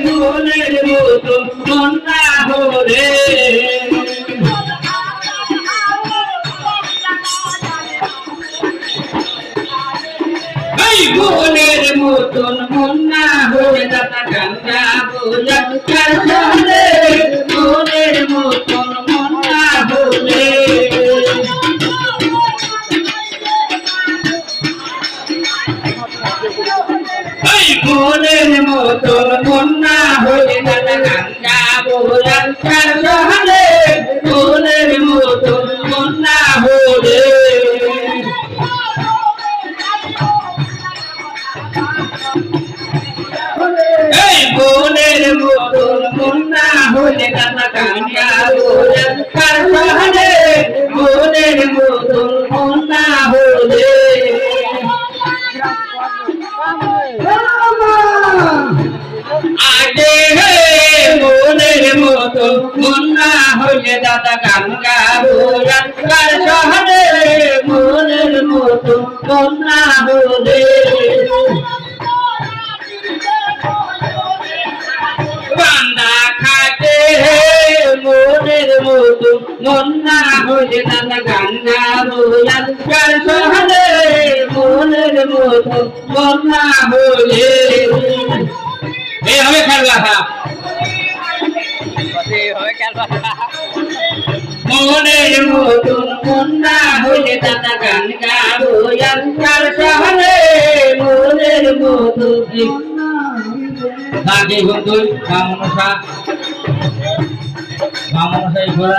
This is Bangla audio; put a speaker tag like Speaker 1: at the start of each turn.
Speaker 1: মনের মতো মন না হলে মনের মতন মন না হলে দাদা গান গাবো যাত্রার শহরে মনের মতন মন না হলে মনের মতন মন না হলে দাদা গান গাবো যাত্রার শহরে মনের মতন মন না হলে মনের মতন মন না হলে দাদা গান গাবো যাত্রার শহরে মনের মতন মন না হলে আগে মনের মতন মন না হলে দাদা গান গাবো যাত্রার শহরে মনের মতন মন না হলে বান্দা খাটে মনের মতো মন না হলে দাদা গান গাবো যাত্রার শহরে মনের মতো মন না হলে হবে খেলা মনের মতো মন না হলে দাদা গান গাবো যাত্রার শহরে মনের মতো আগে হতো মামনসা ঘোরা